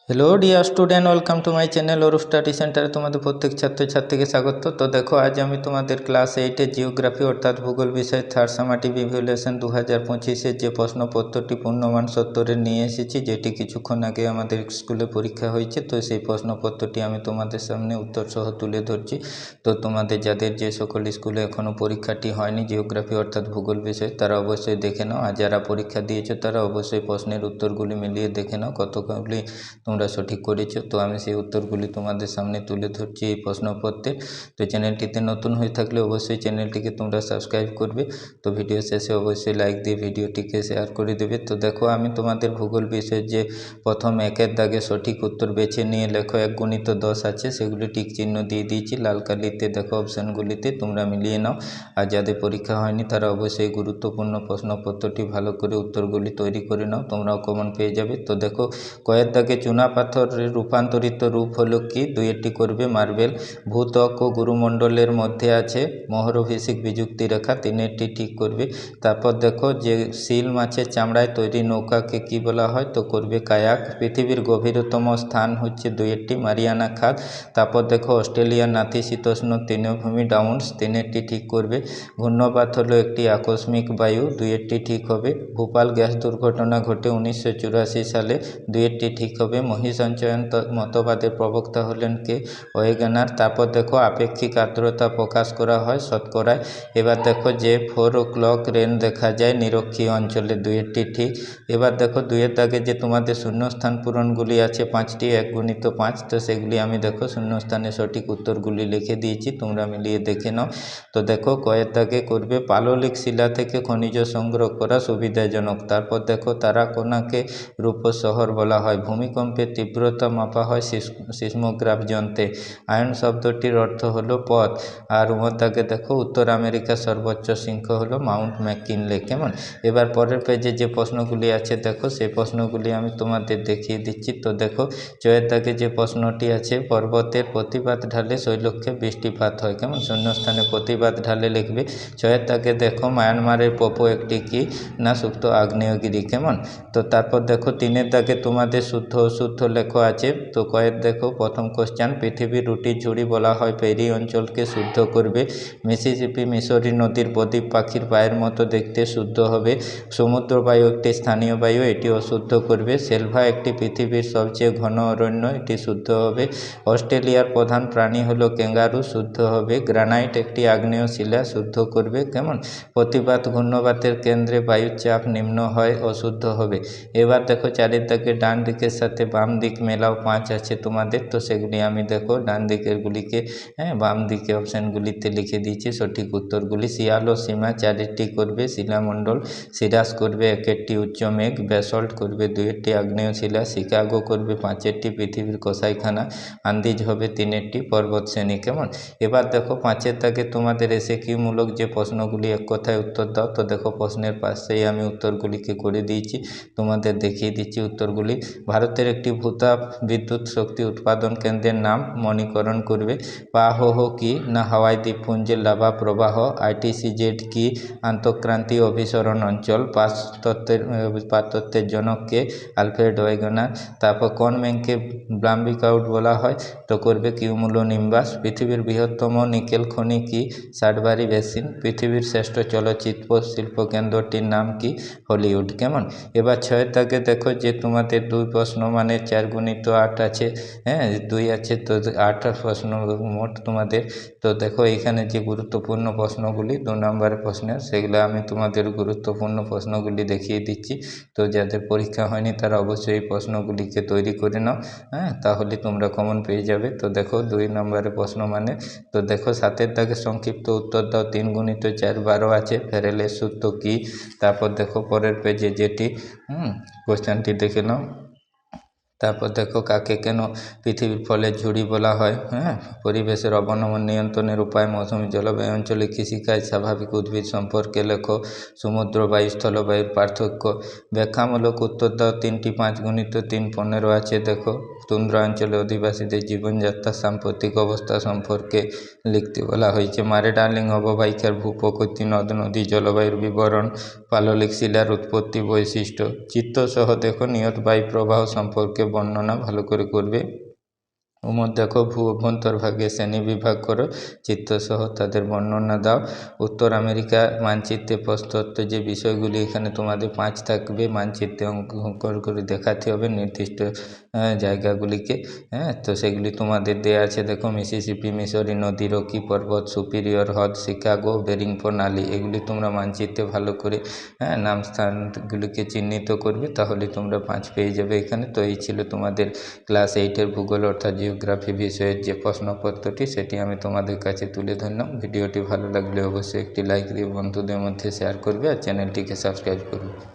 Hello dear student, welcome to my channel Arup study সেন্টারে তোমাদের প্রত্যেক ছাত্রছাত্রীকে স্বাগত। তো দেখো, আজ আমি তোমাদের ক্লাস 8-এর জিওগ্রাফি অর্থাৎ ভূগোল বিষয় থার্ড সামাটিভ ইভ্যালুয়েশন 2025-এর যে প্রশ্নপত্রটি পূর্ণমান 70-এর নিয়ে এসেছি, যেটি কিছুক্ষণ আগে আমাদের স্কুলে পরীক্ষা হয়েছে। তো সেই প্রশ্নপত্রটি আমি তোমাদের সামনে উত্তর সহ তুলে ধরছি। তো তোমাদের যাদের যে সকল স্কুলে এখনও পরীক্ষাটি হয়নি জিওগ্রাফি অর্থাৎ ভূগোল বিষয়, তারা অবশ্যই দেখে নাও। আর যারা পরীক্ষা দিয়েছো তারা অবশ্যই প্রশ্নের উত্তরগুলি মিলিয়ে দেখে নাও কতগুলি তোমরা সঠিক করেছো। তো আমি সেই উত্তরগুলি তোমাদের সামনে তুলে ধরছি এই প্রশ্নপত্রে। তো চ্যানেলটিতে নতুন হয়ে থাকলে অবশ্যই চ্যানেলটিকে তোমরা সাবস্ক্রাইব করবে। তো ভিডিও শেষে অবশ্যই লাইক দিয়ে ভিডিওটিকে শেয়ার করে দেবে। তো দেখো, আমি তোমাদের ভূগোল বিষয়ের যে প্রথম একের দাগে সঠিক উত্তর বেছে নিয়ে লেখো 1 × 10 আছে, সেগুলি টিক চিহ্ন দিয়ে দিয়েছি লাল কালিতে। দেখো অপশানগুলিতে তোমরা মিলিয়ে নাও। আর যাদের পরীক্ষা হয়নি তারা অবশ্যই গুরুত্বপূর্ণ প্রশ্নপত্রটি ভালো করে উত্তরগুলি তৈরি করে নাও, তোমরাও কমন পেয়ে যাবে। তো দেখো, কয়ের দাগে চুনা পাথরের রূপান্তরিত রূপ হলো কি? দুইটি করবে মার্বেল। ভূত্বক ও গুরুমণ্ডলের মধ্যে আছে মোহরভিষিক বিযুক্তি রেখা, তিনেরটি ঠিক করবে। তারপর দেখো, যে সিল মাছের চামড়ায় তৈরি নৌকাকে কি বলা হয়? তো করবে কায়াক। পৃথিবীর গভীরতম স্থান হচ্ছে দুইটি মারিয়ানা খাত। তারপর দেখো, অস্ট্রেলিয়ার নাতিশীতোষ্ণ তৃণভূমি ডাউন্স, তিনেরটি ঠিক করবে। ঘূর্ণপাত হলো একটি আকস্মিক বায়ু, দুইটি ঠিক হবে। ভোপাল গ্যাস দুর্ঘটনা ঘটে 1984 সালে, দুইটি ঠিক হবে। মহিসঞ্চয়ন মতবাদের প্রবক্তা হলেন কে? ওয়েগেনার। তারপর দেখো, আপেক্ষিক আর্দ্রতা প্রকাশ করা হয় শতকরায়। এবার দেখো, যে 4 o'clock রেন দেখা যায় নিরক্ষীয় অঞ্চলে, দুইটি ঠিক। এবার দেখো, দুইয়ের দাগে যে তোমাদের শূন্যস্থান পূরণগুলি আছে 5টি 1 × 5, তো সেগুলি আমি দেখো শূন্যস্থানে সঠিক উত্তরগুলি লিখে দিয়েছি, তোমরা মিলিয়ে দেখে নাও। তো দেখো, কয়ের দাগে করবে পাললিক শিলা থেকে খনিজ সংগ্রহ করা সুবিধাজনক। তারপর দেখো, তারাকোনাকে রূপোর শহর বলা হয়। ভূমিকম্পের তীব্রতা মাপা হয় সিসমোগ্রাফ যন্ত্রে। আয়ন শব্দটির অর্থ হলো পথ। আর উমর দাগে দেখো, উত্তর আমেরিকার সর্বোচ্চ শৃঙ্গ হলো মাউন্ট ম্যাককিনলে। কেমন? এবার পরের পেজে যে প্রশ্নগুলি আছে দেখো, সেই প্রশ্নগুলি আমি তোমাদের দেখিয়ে দিচ্ছি। তো দেখো, চয়ের দাগে যে প্রশ্নটি আছে, পর্বতের প্রতিপাত ঢালে শৈলক্ষে বৃষ্টিপাত হয়। কেমন? শূন্যস্থানে প্রতিপাত ঢালে লিখবে। চয়ের দাগে দেখো, মায়ানমারের পোপো একটি কি? না সুপ্ত আগ্নেয়গিরি। কেমন? তো তারপর দেখো, 3-এর দাগে তোমাদের শুদ্ধ অশুদ্ধ লেখা আছে। তো কয়ের দেখো, প্রথম কোশ্চেন, পৃথিবীর রুটির ঝুড়ি বলা হয় পেরি অঞ্চলকে, শুদ্ধ করবে। মিসিসিপি মিসরি নদীর প্রদীপ পাখির পায়ের মতো দেখতে, শুদ্ধ হবে। সমুদ্র বায়ু একটি স্থানীয় বায়ু, এটি অশুদ্ধ করবে। সেলভা একটি পৃথিবীর সবচেয়ে ঘন অরণ্য, এটি শুদ্ধ হবে। অস্ট্রেলিয়ার প্রধান প্রাণী হলো ক্যাঙ্গারু, শুদ্ধ হবে। গ্রানাইট একটি আগ্নেয় শিলা, শুদ্ধ করবে। কেমন? প্রতিপাত ঘূর্ণবাতের কেন্দ্রে বায়ুর চাপ নিম্ন হয়, অশুদ্ধ হবে। এবার দেখো, 4-এর দাগে ডান দিকের সাথে বাম দিক মেলাও 5 আছে তোমাদের, তো সেগুলি আমি দেখো ডান দিকের গুলিকে বাম দিকে অপশানগুলিতে লিখে দিয়েছি সঠিক উত্তরগুলি। শিয়াল ও সীমা 4-টি করবে শিলামণ্ডল। সিরাস করবে 1-টি উচ্চ মেঘ। ব্যাসল্ট করবে 2-টি আগ্নেয় শিলা। শিকাগো করবে 5-টি পৃথিবীর কসাইখানা। আন্দিজ হবে 3-টি পর্বত শ্রেণী। কেমন? এবার দেখো, 5-এর দাগে তোমাদের এসএকিউ মূলক যে প্রশ্নগুলি এক কথায় উত্তর দাও। তো দেখো, প্রশ্নের পাশেই আমি উত্তরগুলিকে করে দিয়েছি, তোমাদের দেখিয়ে দিচ্ছি উত্তরগুলি। ভারতের একটি ভূতাপ বিদ্যুৎ শক্তি উৎপাদন কেন্দ্রের নাম মণিকরণ করবে। পাহোহো কি? না হাওয়াই দ্বীপপুঞ্জের লাভা প্রবাহ। আইটিসিজেড কি? আন্তঃক্রান্তীয় অভিসরণ অঞ্চল। পাতত্বের জনককে? Alfred Wegener. তারপর কোন ব্যাংকে ব্লাম্বিকাউট বলা হয়? তো করবে কিউমুলোনিম্বাস। পৃথিবীর বৃহত্তম নিকেল খনি কি? Sudbury basin. পৃথিবীর শ্রেষ্ঠ চলচ্চিত্র শিল্পকেন্দ্রটির নাম কি? হলিউড। কেমন? এবার 6-এর দাগে দেখো, যে তোমাদের 2 প্রশ্ন মানে 4 × 8 আছে, 2 আছে, তো 8 প্রশ্ন মোট তোমাদের। তো দেখো, এখানে যে গুরুত্বপূর্ণ প্রশ্নগুলি 2 নম্বরের প্রশ্নের, সেগুলো আমি তোমাদের গুরুত্বপূর্ণ প্রশ্নগুলি দেখিয়ে দিচ্ছি। তো যাদের পরীক্ষা হয়নি তারা অবশ্যই এই প্রশ্নগুলিকে তৈরি করে নাও, তাহলে তোমরা কমন পেয়ে যাবে। তো দেখো, 2 নম্বরের প্রশ্ন মানে, তো দেখো 7-এর দাগে সংক্ষিপ্ত উত্তর দাও। 3 × 4 12 আছে। ফেরেলের সূত্র কি? তারপর দেখো, পরের পেজে যেটি কোশ্চেনটি দেখে নাও। তারপর দেখো, কাকে কেন পৃথিবীর ফলের ঝুড়ি বলা হয়? পরিবেশের অবনমন নিয়ন্ত্রণের উপায়। মৌসুমী জলবায়ু অঞ্চলে কৃষিকাজ। স্বাভাবিক উদ্ভিদ সম্পর্কে লেখো। সমুদ্র বায়ু স্থলবায়ুর পার্থক্য। ব্যাখ্যামূলক উত্তর দাও। 3টি 5 × 3 15 আছে। দেখো, তুন্দ্রা অঞ্চলে অধিবাসীদের জীবনযাত্রার সাম্প্রতিক অবস্থা সম্পর্কে লিখতে বলা হয়েছে। মারে ডার্লিং অববাহিকার ভূপ্রকৃতি, নদ নদী, জলবায়ুর বিবরণ, পাললিক শিলার উৎপত্তি বৈশিষ্ট্য। চিত্রসহ দেখো, নিয়ত বায়ু প্রবাহ সম্পর্কে বর্ণনা ভালো করে করবে। দেখো ভূ অভ্যন্তরভাগে শ্রেণীবিভাগ করো, চিত্রসহ তাদের বর্ণনা দাও। উত্তর আমেরিকা মানচিত্রে প্রদত্ত যে বিষয়গুলি এখানে তোমাদের 5 থাকবে, মানচিত্রে অঙ্কন করে দেখাতে হবে নির্দিষ্ট জায়গাগুলিকে। হ্যাঁ, তো সেগুলি তোমাদের দেওয়া আছে। দেখো মিসিসিপি, মিসরি নদী, রকি পর্বত, সুপিরিয়র হ্রদ, শিকাগো, বেরিং প্রণালী, এগুলি তোমরা মানচিত্রে ভালো করে নাম স্থানগুলিকে চিহ্নিত করবে, তাহলে তোমরা 5 পেয়ে যাবে এখানে। তো এই ছিল তোমাদের ক্লাস 8-এর ভূগোল অর্থাৎ জিওগ্রাফি বিষয়ের যে প্রশ্নপত্রটি, সেটি আমি তোমাদের কাছে তুলে ধরলাম। ভিডিওটি ভালো লাগলে অবশ্যই একটি লাইক দিয়ে বন্ধুদের মধ্যে শেয়ার করবে আর চ্যানেলটিকে সাবস্ক্রাইব করবে।